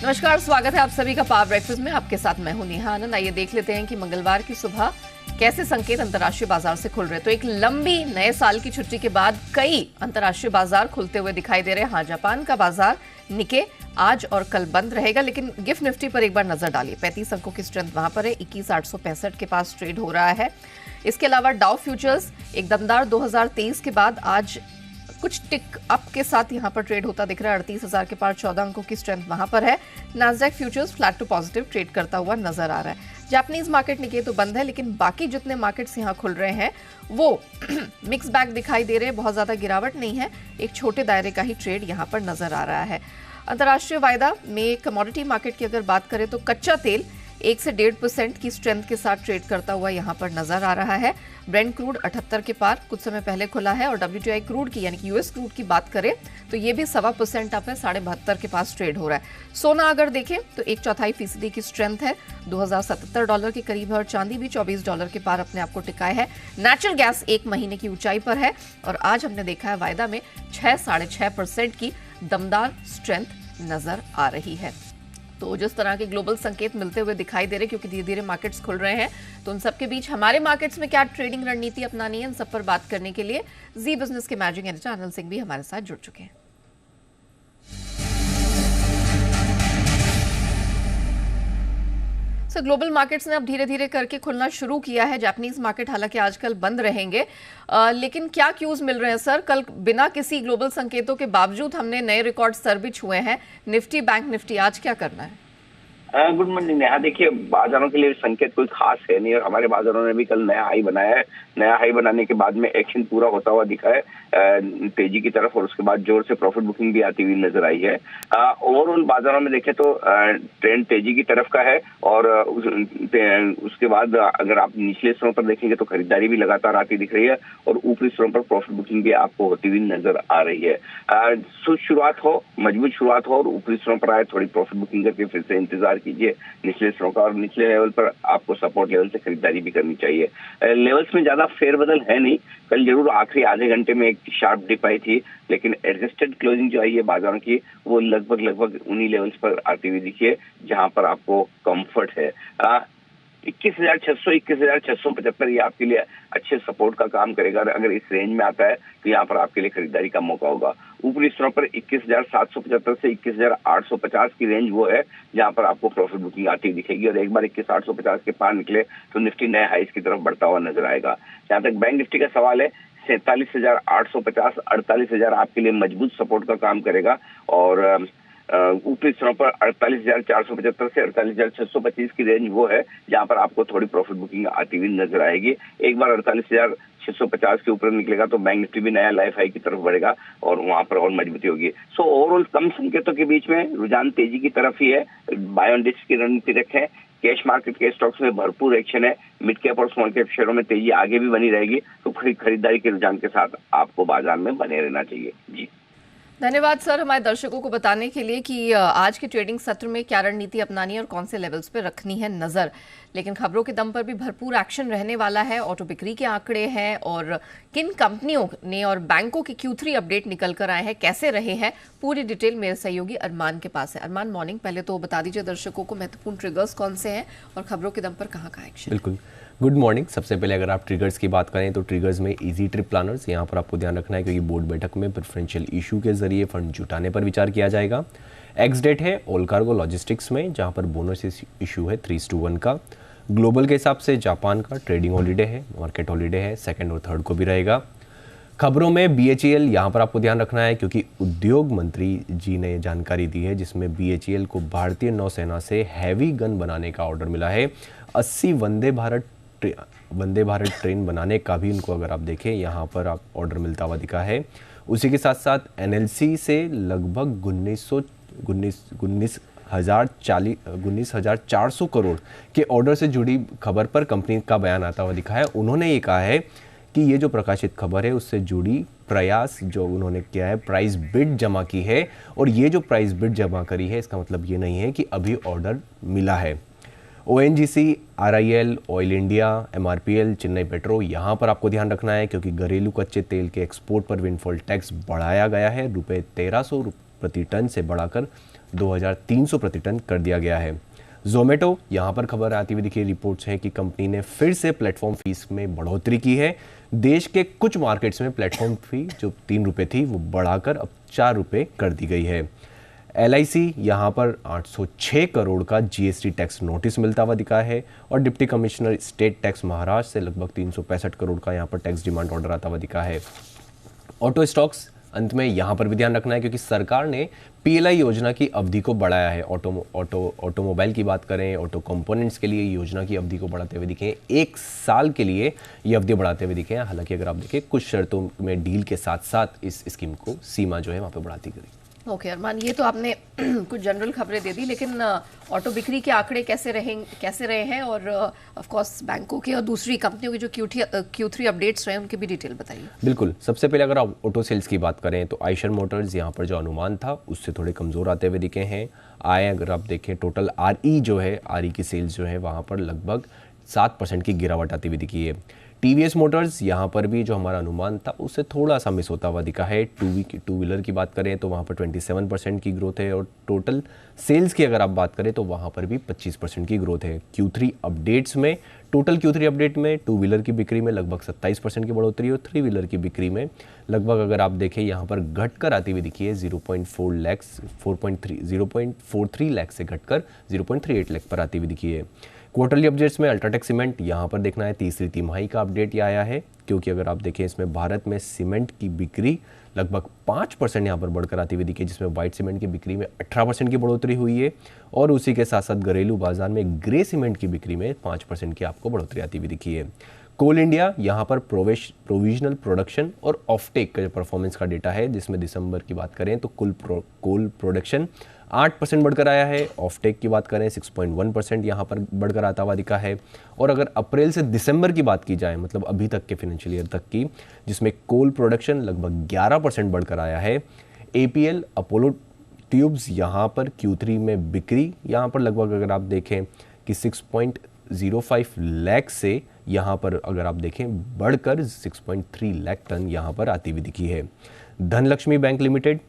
नमस्कार, स्वागत है आप सभी का पावर ब्रेकफास्ट में। आपके साथ मैं हूं नेहा आनंद। आइए देख लेते हैं कि मंगलवार की सुबह कैसे संकेत अंतर्राष्ट्रीय बाजार से खुल रहे हैं। तो एक लंबी नए साल की छुट्टी के बाद कई अंतर्राष्ट्रीय बाजार खुलते हुए दिखाई दे रहे हैं। हाँ, जापान का बाजार निके आज और कल बंद रहेगा, लेकिन गिफ्ट निफ्टी पर एक बार नजर डालिए। 35 अंकों की स्ट्रेंथ वहां पर है, 21,865 के पास ट्रेड हो रहा है। इसके अलावा डाउ फ्यूचर्स एक दमदार 2023 के बाद आज कुछ टिक अप के साथ यहां पर ट्रेड होता दिख रहा है। 38,000 के पार 14 अंकों की स्ट्रेंथ वहां पर है। Nasdaq futures flat to positive trade करता हुआ नजर आ रहा है। जापानीज मार्केट निके तो बंद है, लेकिन बाकी जितने मार्केट्स यहां खुल रहे हैं वो मिक्स बैग दिखाई दे रहे हैं। बहुत ज्यादा गिरावट नहीं है, एक छोटे दायरे का ही ट्रेड यहां पर नजर आ रहा है। अंतर्राष्ट्रीय वायदा में कमोडिटी मार्केट की अगर बात करें तो कच्चा तेल 1 से 1.5% की स्ट्रेंथ के साथ ट्रेड करता हुआ यहां पर नजर आ रहा है। ब्रेंट क्रूड 78 के पार कुछ समय पहले खुला है और WTI क्रूड की यानी कि यूएस क्रूड की बात करें तो ये भी 1.25% अप है, 72.5 के पास ट्रेड हो रहा है। सोना अगर देखें तो 1/4% की स्ट्रेंथ है, $2077 के करीब है और चांदी भी $24 के पार अपने आप को टिकाए है। नेचुरल गैस 1 महीने की ऊंचाई पर है और आज हमने देखा है वायदा में 6-6.5% की दमदार स्ट्रेंथ नजर आ रही है। तो जिस तरह के ग्लोबल संकेत मिलते हुए दिखाई दे रहे, क्योंकि धीरे धीरे मार्केट्स खुल रहे हैं, तो उन सबके बीच हमारे मार्केट्स में क्या ट्रेडिंग रणनीति अपनानी है, इन सब पर बात करने के लिए जी बिजनेस के मैनेजिंग एडिटर अनिल सिंह भी हमारे साथ जुड़ चुके हैं। ग्लोबल मार्केट्स ने अब धीरे धीरे करके खुलना शुरू किया है। जापानीज मार्केट हालांकि आजकल बंद रहेंगे, लेकिन क्या क्यूज मिल रहे हैं सर? कल बिना किसी ग्लोबल संकेतों के बावजूद हमने नए रिकॉर्ड सर भी छुए हैं, निफ्टी बैंक निफ्टी। आज क्या करना है? Good morning Neha. देखिए, बाजारों के लिए संकेत कोई खास है नहीं और हमारे बाजारों ने भी कल नया हाई बनाया है। नया हाई बनाने के बाद में एक्शन पूरा होता हुआ दिखा है तेजी की तरफ और उसके बाद जोर से प्रॉफिट बुकिंग भी आती हुई नजर आई है। ओवरऑल बाजारों में देखें तो ट्रेंड तेजी की तरफ का है और उसके बाद अगर आप निचले स्तरों पर देखेंगे तो खरीदारी भी लगातार आती दिख रही है और ऊपरी स्तरों पर प्रॉफिट बुकिंग भी आपको होती हुई नजर आ रही है। शुरुआत हो, मजबूत शुरुआत हो और ऊपरी स्तरों पर आए, थोड़ी प्रॉफिट बुकिंग करके फिर से इंतजार कीजिए निचले स्तरों का और निचले लेवल पर आपको सपोर्ट लेवल से खरीदारी भी करनी चाहिए। लेवल्स में ज्यादा फेरबदल है नहीं। कल जरूर आखिरी आधे घंटे में एक शार्प डिप आई थी, लेकिन एडजस्टेड क्लोजिंग जो आई है बाजारों की वो लगभग उन्हीं लेवल्स पर आती हुई दिखी है जहां पर आपको कंफर्ट है। 21,600 21,675 ये आपके लिए अच्छे सपोर्ट का काम करेगा। अगर इस रेंज में आता है तो यहाँ पर आपके लिए खरीदारी का मौका होगा। ऊपरी स्तरों पर 21,775 से 21,850 की रेंज वो है जहां पर आपको प्रॉफिट बुकिंग आती दिखेगी और एक बार 21,850 के पार निकले तो निफ्टी नए हाइस की तरफ बढ़ता हुआ नजर आएगा। जहां तक बैंक निफ्टी का सवाल है, 47,850 48,000 आपके लिए मजबूत सपोर्ट का काम करेगा और ऊपरी स्तरों पर 48,475 से 48,625 की रेंज वो है जहां पर आपको थोड़ी प्रॉफिट बुकिंग आती हुई नजर आएगी। एक बार 48,650 के ऊपर निकलेगा तो बैंक निफ्टी भी नया लाइफ हाई की तरफ बढ़ेगा और वहां पर और मजबूती होगी। सो ओवरऑल कम संकेतों के बीच में रुझान तेजी की तरफ ही है। बाय ऑन डिप्स की रणनीति रखें। कैश मार्केट के स्टॉक्स में भरपूर एक्शन है। मिड कैप और स्मॉल कैप शेयरों में तेजी आगे भी बनी रहेगी, तो खरीदारी के रुझान के साथ आपको बाजार में बने रहना चाहिए। जी धन्यवाद सर, हमारे दर्शकों को बताने के लिए कि आज के ट्रेडिंग सत्र में क्या रणनीति अपनानी है और कौन से लेवल्स पे रखनी है नजर। लेकिन खबरों के दम पर भी भरपूर एक्शन रहने वाला है। ऑटो बिक्री के आंकड़े हैं और किन कंपनियों ने और बैंकों के Q3 अपडेट निकल कर आए हैं, कैसे रहे हैं, पूरी डिटेल मेरे सहयोगी अरमान के पास है। अरमान, मॉर्निंग। पहले तो बता दीजिए दर्शकों को महत्वपूर्ण ट्रिगर्स कौन से हैं और खबरों के दम पर कहाँ का एक्शन। बिल्कुल, गुड मॉर्निंग। सबसे पहले अगर आप ट्रिगर्स की बात करें तो ट्रिगर्स में इजी ट्रिप प्लानर्स, यहाँ पर आपको ध्यान रखना है क्योंकि बोर्ड बैठक में प्रेफरेंशियल इशू के जरिए फंड जुटाने पर विचार किया जाएगा। एक्स डेट है ऑल कार्गो लॉजिस्टिक्स में, जहाँ पर बोनस इशू है 3:1 का। ग्लोबल के हिसाब से जापान का ट्रेडिंग हॉलीडे है, मार्केट हॉलीडे है, 2 और 3 को भी रहेगा। खबरों में BHEL, यहाँ पर आपको ध्यान रखना है क्योंकि उद्योग मंत्री जी ने जानकारी दी है जिसमें BHEL को भारतीय नौसेना से हैवी गन बनाने का ऑर्डर मिला है। 80 वंदे भारत ट्रेन बनाने का भी उनको अगर आप देखें यहाँ पर आप ऑर्डर मिलता हुआ दिखा है। उसी के साथ साथ NLC से लगभग 19,400 करोड़ के ऑर्डर से जुड़ी खबर पर कंपनी का बयान आता हुआ दिखा है। उन्होंने ये कहा है कि ये जो प्रकाशित खबर है उससे जुड़ी प्रयास जो उन्होंने किया है, प्राइस बिड जमा की है और ये जो प्राइस बिड जमा करी है इसका मतलब ये नहीं है कि अभी ऑर्डर मिला है। ONGC, RIL, oil India, MRPL, Chennai petro, यहाँ पर आपको ध्यान रखना है क्योंकि घरेलू कच्चे तेल के एक्सपोर्ट पर विंडफॉल टैक्स बढ़ाया गया है। ₹1,300 प्रति टन से बढ़ाकर 2300 प्रति टन कर दिया गया है। जोमेटो, यहाँ पर खबर आती हुई दिखी, रिपोर्ट्स हैं कि कंपनी ने फिर से प्लेटफॉर्म फीस में बढ़ोतरी की है। देश के कुछ मार्केट्स में प्लेटफॉर्म फी जो 3 रुपये थी वो बढ़ाकर अब 4 रुपये कर दी गई है। LIC, यहाँ पर 806 करोड़ का GST टैक्स नोटिस मिलता हुआ दिखा है और deputy commissioner state tax Maharashtra से लगभग 365 करोड़ का यहाँ पर टैक्स डिमांड ऑर्डर आता हुआ दिखा है। ऑटो स्टॉक्स, अंत में यहाँ पर भी ध्यान रखना है क्योंकि सरकार ने PLI योजना की अवधि को बढ़ाया है। ऑटोमोबाइल की बात करें, ऑटो कंपोनेंट्स के लिए योजना की अवधि को बढ़ाते हुए दिखे, 1 साल के लिए ये अवधि बढ़ाते हुए दिखे। हालांकि अगर आप देखें कुछ शर्तों में डील के साथ साथ इस स्कीम को सीमा जो है वहाँ पर बढ़ाती गई। ओके अरमान, ये तो आपने कुछ जनरल खबरें दे दी, लेकिन ऑटो बिक्री के आंकड़े कैसे रहे हैं और ऑफ कोर्स बैंकों के और दूसरी कंपनियों के जो Q3 अपडेट्स रहे हैं उनकी भी डिटेल बताइए। बिल्कुल, सबसे पहले अगर आप ऑटो सेल्स की बात करें तो आयशर मोटर्स यहाँ पर जो अनुमान था उससे थोड़े कमज़ोर आते हुए दिखे हैं। अगर आप देखें टोटल RE जो है, RE की सेल्स जो है वहाँ पर लगभग 7% की गिरावट आती हुई दिखी है। TVS मोटर्स, यहाँ पर भी जो हमारा अनुमान था उससे थोड़ा सा मिस होता हुआ दिखा है। टू व्हीलर की बात करें तो वहाँ पर 27% की ग्रोथ है और टोटल सेल्स की अगर आप बात करें तो वहाँ पर भी 25% की ग्रोथ है। Q3 अपडेट्स में, टोटल Q3 अपडेट में टू व्हीलर की बिक्री में लगभग 27% की बढ़ोतरी और 3 व्हीलर की बिक्री में लगभग अगर आप देखें यहाँ पर घटकर आती हुई दिखी है 0.43 लाख से घटकर 0.38 लाख पर आती हुई दिखी है। क्वार्टरली अपडेट्स में अल्ट्राटेक सीमेंट, यहाँ पर देखना है तीसरी तिमाही का अपडेट ये आया है क्योंकि अगर आप देखें इसमें भारत में सीमेंट की बिक्री लगभग 5% यहाँ पर बढ़कर आती हुई दिखी है, जिसमें वाइट सीमेंट की बिक्री में 18% की बढ़ोतरी हुई है और उसी के साथ साथ घरेलू बाजार में ग्रे सीमेंट की बिक्री में 5% की आपको बढ़ोतरी आती हुई दिखी है। कोल इंडिया, यहाँ पर प्रोविजनल प्रोडक्शन और ऑफटेक का जो परफॉर्मेंस का डेटा है जिसमें दिसंबर की बात करें तो कोल प्रोडक्शन 8% बढ़कर आया है, ऑफटेक की बात करें 6.1% यहाँ पर बढ़कर आता हुआ दिखा है। और अगर अप्रैल से दिसंबर की बात की जाए, मतलब अभी तक के फाइनेंशियल ईयर तक की, जिसमें कोल प्रोडक्शन लगभग 11% बढ़कर आया है। APL अपोलो ट्यूब्स, यहाँ पर Q3 में बिक्री यहाँ पर लगभग अगर आप देखें कि 6.05 लाख से यहाँ पर अगर आप देखें बढ़कर 6.3 लाख टन यहाँ पर आती हुई दिखी है। धनलक्ष्मी बैंक लिमिटेड,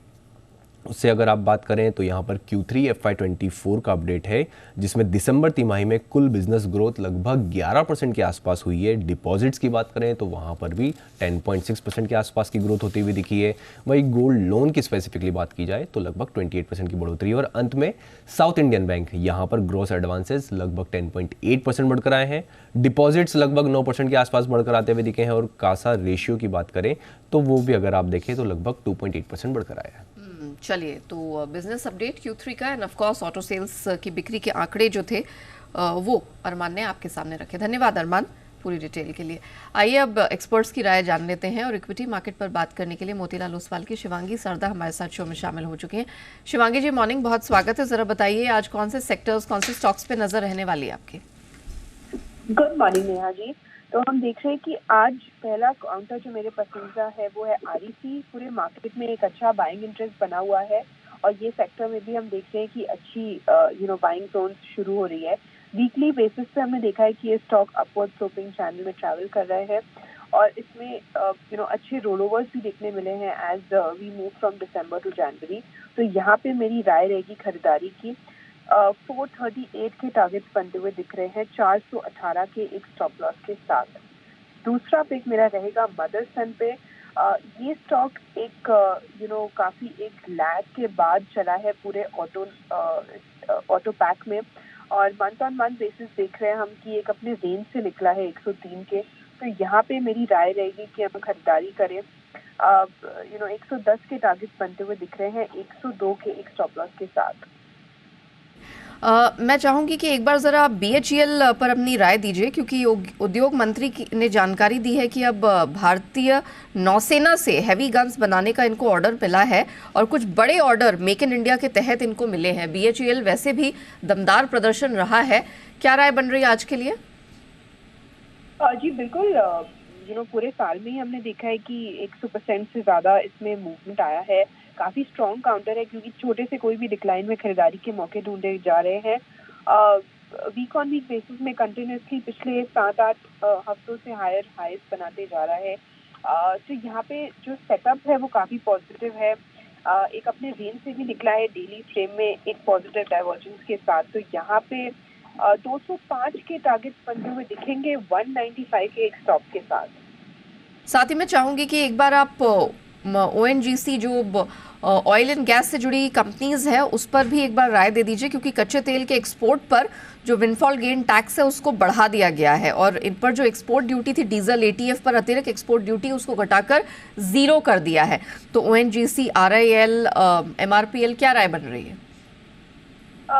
उससे अगर आप बात करें तो यहाँ पर Q3 FY24 का अपडेट है जिसमें दिसंबर तिमाही में कुल बिजनेस ग्रोथ लगभग 11% के आसपास हुई है। डिपॉजिट्स की बात करें तो वहाँ पर भी 10.6% के आसपास की ग्रोथ होती हुई दिखी है। वहीं गोल्ड लोन की स्पेसिफिकली बात की जाए तो लगभग 28% की बढ़ोतरी। और अंत में साउथ इंडियन बैंक, यहाँ पर ग्रोस एडवांसेस लगभग 10.8% बढ़कर आए हैं। डिपॉजिट्स लगभग 9% के आसपास बढ़कर आते हुए दिखे हैं और कासा रेशियो की बात करें तो वो भी अगर आप देखें तो लगभग 2.8% बढ़कर आया है। चलिए, तो बिजनेस अपडेट Q3 का and of course auto sales की बिक्री के आंकड़े जो थे वो अरमान ने आपके सामने रखे। धन्यवाद अरमान पूरी डिटेल के लिए। आइए अब एक्सपर्ट्स की राय जान लेते हैं और इक्विटी मार्केट पर बात करने के लिए मोतीलाल ओसवाल की शिवांगी सरदा हमारे साथ शो में शामिल हो चुकी हैं। शिवांगी जी, मॉर्निंग, बहुत स्वागत है। जरा बताइए आज कौन से सेक्टर्स, कौन से स्टॉक्स पे नजर रहने वाली है आपकी? Good morning Neha ji. तो हम देख रहे हैं कि आज पहला काउंटर जो मेरे पसंदीदा है वो है REC। पूरे मार्केट में एक अच्छा बाइंग इंटरेस्ट बना हुआ है और ये सेक्टर में भी हम देख रहे हैं कि अच्छी बाइंग जोन शुरू हो रही है। वीकली बेसिस पे हमने देखा है कि ये स्टॉक अपवर्ड स्लोपिंग चैनल में ट्रैवल कर रहे हैं और इसमें अच्छे रोल ओवर्स भी देखने मिले हैं as we move from December to January. तो यहाँ पे मेरी राय रहेगी खरीदारी की। 438 के टारगेट्स बनते हुए दिख रहे हैं 418 के एक स्टॉप लॉस के साथ। दूसरा पिक मेरा रहेगा मदरसन पे। ये स्टॉक एक काफी एक लैग के बाद चला है पूरे ऑटो पैक में और मंथ ऑन मंथ बेसिस देख रहे हैं हम कि एक अपने रेंज से निकला है 103 के। तो यहाँ पे मेरी राय रहेगी कि हम खरीदारी करें। 110 के टारगेट्स बनते हुए दिख रहे हैं 102 के एक स्टॉप लॉस के साथ। मैं चाहूंगी कि एक बार जरा BHEL पर अपनी राय दीजिए क्योंकि उद्योग मंत्री ने जानकारी दी है कि अब भारतीय नौसेना से हैवी गन्स बनाने का इनको ऑर्डर मिला है और कुछ बड़े ऑर्डर मेक इन इंडिया के तहत इनको मिले हैं। BHEL वैसे भी दमदार प्रदर्शन रहा है, क्या राय बन रही है आज के लिए? जी बिल्कुल, पूरे साल में ही हमने देखा है कि 100% से ज्यादा इसमें मूवमेंट आया है। काफी स्ट्रॉन्ग काउंटर है क्योंकि छोटे से कोई भी डिक्लाइन में खरीदारी के मौके ढूंढे जा रहे हैं। वीक ऑन वीक बेसिस में कंटिन्यूसली पिछले 7-8 हफ्तों से हायर हाइस बनाते जा रहा है। तो यहाँ पे जो सेटअप है वो काफी पॉजिटिव है। एक अपने रेंज से भी निकला है डेली फ्रेम में एक पॉजिटिव डाइवर्जेंस के साथ। तो यहाँ पे 205 के टारगेट बनते हुए दिखेंगे 195 के एक स्टॉप के साथ। साथ ही मैं चाहूंगी कि एक बार आप ONGC जो ऑयल एंड गैस से जुड़ी कंपनीज है उस पर भी एक बार राय दे दीजिए, क्योंकि कच्चे तेल के एक्सपोर्ट पर जो विंडफॉल गेन टैक्स है उसको बढ़ा दिया गया है और इन पर जो एक्सपोर्ट ड्यूटी थी डीजल ATF पर अतिरिक्त एक्सपोर्ट ड्यूटी उसको घटाकर 0 कर दिया है। तो ONGC, RIL, MRPL क्या राय बन रही है?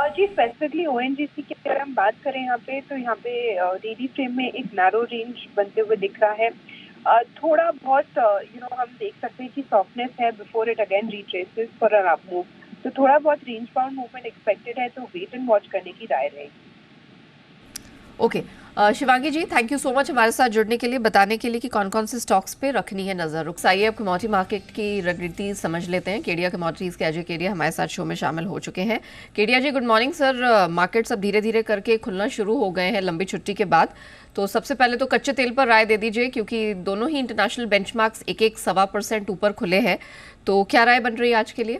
जी स्पेसिफिकली ONGC की अगर हम बात करें यहाँ पे डेली फ्रेम में एक नैरो रेंज बनते हुए दिख रहा है। थोड़ा बहुत हम देख सकते हैं कि सॉफ्टनेस है before it again retraces for an up move. तो थोड़ा बहुत रेंज बाउंड मूवमेंट एक्सपेक्टेड है, तो वेट एंड वॉच करने की राय रहेगी। Okay Shivangi ji, thank you so much हमारे साथ जुड़ने के लिए, बताने के लिए कि कौन कौन से स्टॉक्स पे रखनी है नजर। रुक आइए अब कमोडिटी मार्केट की रणनीति समझ लेते हैं। केडिया कमोडिटीज के अजय केडिया हमारे साथ शो में शामिल हो चुके हैं। केडिया जी गुड मॉर्निंग सर। मार्केट्स अब धीरे धीरे करके खुलना शुरू हो गए हैं लंबी छुट्टी के बाद। तो सबसे पहले तो कच्चे तेल पर राय दे दीजिए, क्योंकि दोनों ही इंटरनेशनल बेंचमार्क्स 1-1.25% ऊपर खुले हैं। तो क्या राय बन रही है आज के लिए?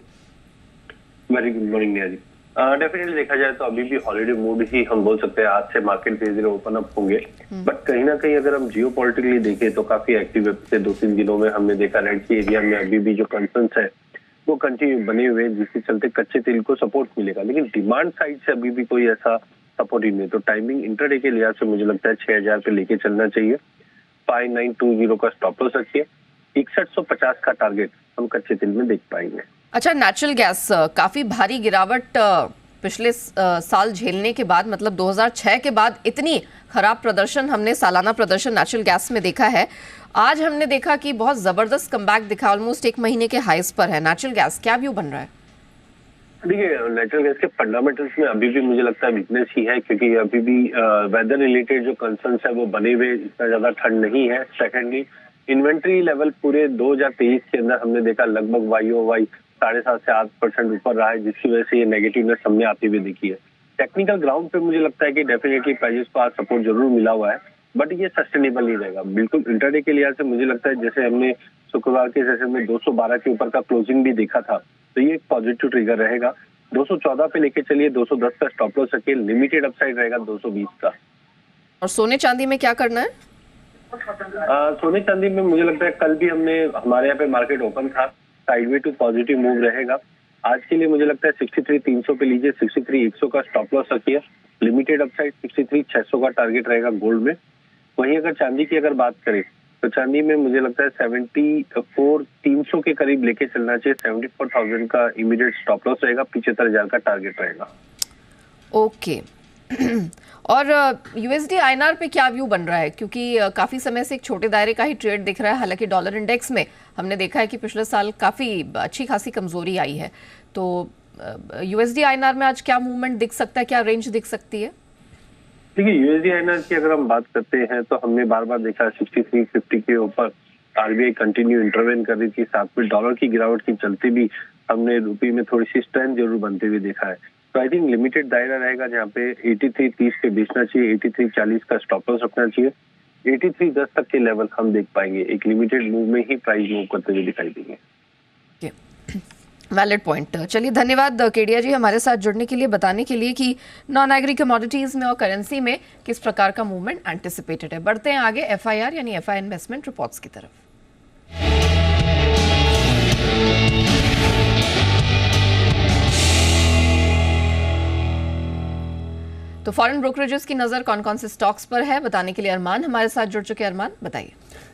Very good morning Neha ji. Definitely देखा जाए तो अभी भी हॉलीडे मूड ही हम बोल सकते हैं। आज से मार्केट धीरे धीरे ओपन अप होंगे, बट कहीं ना कहीं अगर हम जियो पॉलिटिकली देखें तो काफी एक्टिव है। पिछले 2-3 दिनों में हमने देखा रेड सी एरिया में अभी भी जो कंसर्न्स है वो कंटिन्यू बने हुए हैं, जिसके चलते कच्चे तेल को सपोर्ट मिलेगा। लेकिन डिमांड साइड से अभी भी कोई ऐसा सपोर्ट ही नहीं। तो टाइमिंग इंटरडे के लिहाज से मुझे लगता है 6000 पे लेके चलना चाहिए। 5920 का स्टॉप लॉस रखिए। 6150 का टारगेट हम कच्चे तेल में देख पाएंगे। अच्छा, नेचुरल गैस काफी भारी गिरावट पिछले साल झेलने के बाद, मतलब 2006 के बाद इतनी खराब प्रदर्शन हमने सालाना प्रदर्शन नेचुरल गैस में देखा है। आज हमने देखा कि बहुत जबरदस्त कमबैक दिखा, ऑलमोस्ट 1 महीने के हाईस पर है नेचुरल गैस। क्या व्यू बन रहा है? देखिए नेचुरल गैस के फंडामेंटल्स में अभी भी मुझे लगता है वीकनेस ही है, क्योंकि अभी भी वेदर रिलेटेड जो कंसर्न्स है वो बने हुए, इतना ज्यादा ठंड नहीं है। सेकेंडली इन्वेंट्री लेवल पूरे 2023 के अंदर हमने देखा लगभग YoY 7.5 से 8% ऊपर रहा है, जिसकी वजह से ये नेगेटिवनेस हमने आती हुई देखी है। टेक्निकल ग्राउंड पे मुझे लगता है कि डेफिनेटली प्राइसेस को आज सपोर्ट जरूर मिला हुआ है, बट ये सस्टेनेबल नहीं रहेगा। बिल्कुल इंटरडे के लिहाज से मुझे लगता है जैसे हमने शुक्रवार के सेशन में 212 के ऊपर का क्लोजिंग भी देखा था, तो ये एक पॉजिटिव ट्रिगर रहेगा। 214 पे लेके चलिए, 210 का स्टॉप लॉस रखिए। लिमिटेड अपसाइड रहेगा 220 का। और सोने चांदी में क्या करना है? सोने चांदी में मुझे लगता है कल भी हमारे यहाँ पे मार्केट ओपन था, साइडवे टू पॉजिटिव मूव रहेगा। आज के लिए मुझे लगता है 63,300 पे लीजिए, 63,100 का स्टॉप लॉस रखिए। लिमिटेड अपसाइड 63,600 का टारगेट रहेगा गोल्ड में। वहीं अगर चांदी की अगर बात करें तो चांदी में मुझे लगता है 74,300 के करीब लेके चलना चाहिए। 74,000 का इमीडिएट स्टॉप लॉस रहेगा। 75,000 का टारगेट रहेगा। ओके और USD INR पे क्या व्यू बन रहा है? क्योंकि काफी समय से एक छोटे दायरे का ही ट्रेड दिख रहा है। हालांकि डॉलर इंडेक्स में हमने देखा है कि पिछले साल काफी अच्छी खासी कमजोरी आई है। तो USD INR में आज क्या मूवमेंट दिख सकता है, क्या रेंज दिख सकती है? देखिए USD INR की अगर हम बात करते हैं तो हमने बार बार देखा 6350 के ऊपर RBI कंटिन्यू इंटरवेन कर रही थी। साथ में डॉलर की गिरावट के चलते भी हमने रुपये में थोड़ी सी स्ट्रेंथ जरूर बनते हुए देखा है। तो आई थिंक लिमिटेड दायरा रहेगा जहाँ पे 83.30 पे बेचना चाहिए, 83.40 का स्टॉप लॉस रखना चाहिए। 83.10 तक के लेवल हम देख पाएंगे। एक लिमिटेड मूव में ही प्राइस मूव करते हुए दिखाई देंगे। Valid point. चलिए धन्यवाद केडिया जी हमारे साथ जुड़ने के लिए, बताने के लिए कि नॉन एग्री कमोडिटीज में और करेंसी में किस प्रकार का मूवमेंट एंटिसिपेटेड है। बढ़ते हैं आगे FIR यानी FI इन्वेस्टमेंट रिपोर्ट्स की तरफ। तो फॉरेन ब्रोकरेजेस की नजर कौन कौन से स्टॉक्स पर है, बताने के लिए अरमान हमारे साथ जुड़ चुके हैं। अरमान बताइए।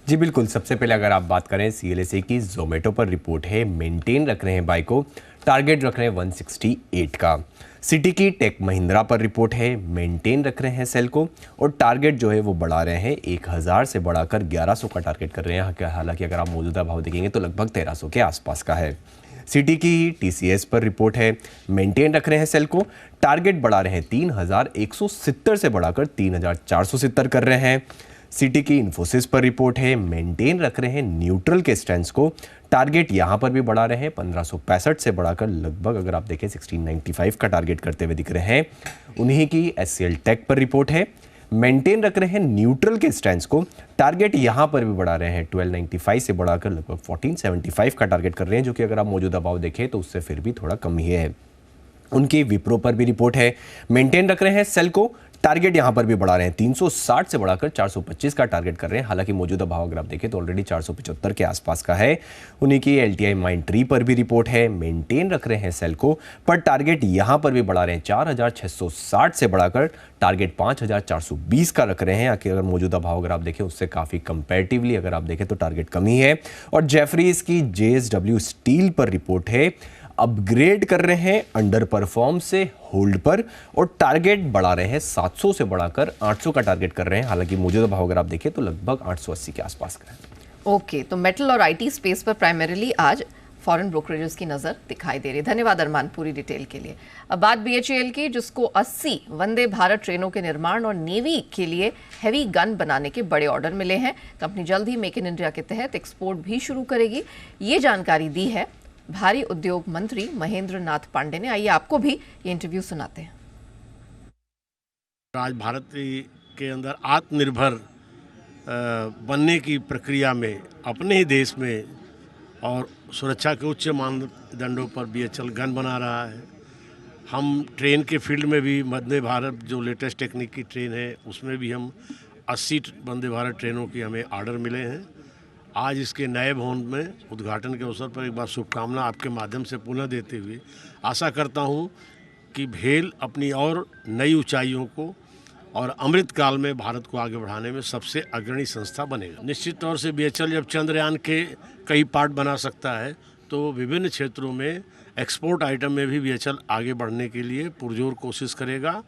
जी बिल्कुल, सबसे पहले अगर आप बात करें CLSA की, जोमेटो पर रिपोर्ट है, मेंटेन रख रहे हैं बाय को, टारगेट रख रहे हैं 168 का। सिटी की टेक महिंद्रा पर रिपोर्ट है, मेंटेन रख रहे हैं सेल को और टारगेट जो है वो बढ़ा रहे हैं, 1000 से बढ़ाकर 1100 का टारगेट कर रहे हैं। हालांकि अगर आप मौजूदा भाव देखेंगे तो लगभग 1300 के आसपास का है। सिटी की TCS पर रिपोर्ट है, मेंटेन रख रहे हैं सेल को, टारगेट बढ़ा रहे हैं 3170 से बढ़ाकर 3470 कर रहे हैं। सिटी की इन्फोसिस पर रिपोर्ट है, मेंटेन रख रहे हैं न्यूट्रल के स्ट्रेंथ्स को, टारगेट यहां पर भी बढ़ा रहे हैं 1565 से बढ़ाकर लगभग अगर आप देखें 1695 का टारगेट करते हुए दिख रहे हैं। उन्हीं की SCL टेक पर रिपोर्ट है, मेंटेन रख रहे हैं न्यूट्रल के स्टैंड को। टारगेट यहां पर भी बढ़ा रहे हैं, 1295 से बढ़ाकर लगभग 1475 का टारगेट कर रहे हैं, जो कि अगर आप मौजूदा भाव देखें तो उससे फिर भी थोड़ा कम ही है। उनकी विप्रो पर भी रिपोर्ट है, मेंटेन रख रहे हैं सेल को। टारगेट यहां पर भी बढ़ा रहे हैं, 360 से बढ़ाकर 425 का टारगेट कर रहे हैं। हालांकि मौजूदा भाव अगर आप देखें तो ऑलरेडी 475 के आसपास का है। उन्हीं की एलटीआई माइंट्री पर भी रिपोर्ट है, मेंटेन रख रहे हैं सेल को, पर टारगेट यहां पर भी बढ़ा रहे हैं, 4660 से बढ़ाकर टारगेट 5420 का रख रहे हैं। अगर मौजूदा भाव अगर आप देखें उससे काफी कंपैरेटिवली अगर आप देखें तो टारगेट कम ही है। और जेफरीज की जेएसडब्ल्यू स्टील पर रिपोर्ट है, अपग्रेड कर रहे हैं अंडर परफॉर्म से होल्ड पर, और टारगेट बढ़ा रहे हैं 700 से बढ़ाकर 800 का टारगेट कर रहे हैं। हालांकि मौजूदा भाव अगर आप देखें तो लगभग 880 के आसपास का है। ओके, तो मेटल और आईटी स्पेस पर प्राइमरीली आज फॉरेन ब्रोकरेजेस की नजर दिखाई दे रही है। धन्यवाद अरमान पूरी डिटेल के लिए। अब बात बीएचईएल की, जिसको 80 वंदे भारत ट्रेनों के निर्माण और नेवी के लिए हैवी गन बनाने के बड़े ऑर्डर मिले हैं। कंपनी जल्द ही मेक इन इंडिया के तहत एक्सपोर्ट भी शुरू करेगी, ये जानकारी दी है भारी उद्योग मंत्री महेंद्र नाथ पांडे ने। आइए आपको भी ये इंटरव्यू सुनाते हैं। आज भारत के अंदर आत्मनिर्भर बनने की प्रक्रिया में अपने ही देश में और सुरक्षा के उच्च मानदंडों पर बीएचईएल गन बना रहा है। हम ट्रेन के फील्ड में भी वंदे भारत जो लेटेस्ट टेक्निक की ट्रेन है उसमें भी हम 80 वंदे भारत ट्रेनों की हमें ऑर्डर मिले हैं। आज इसके नए भवन में उद्घाटन के अवसर पर एक बार शुभकामना आपके माध्यम से पुनः देते हुए आशा करता हूं कि भेल अपनी और नई ऊंचाइयों को और अमृत काल में भारत को आगे बढ़ाने में सबसे अग्रणी संस्था बनेगा। निश्चित तौर से बीएचईएल जब चंद्रयान के कई पार्ट बना सकता है तो विभिन्न क्षेत्रों में एक्सपोर्ट आइटम में भी बीएचईएल आगे बढ़ने के लिए पुरजोर कोशिश करेगा।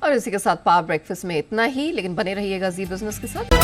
और इसी के साथ पावर ब्रेकफास्ट में इतना ही, लेकिन बने रहिएगा जी बिजनेस के साथ।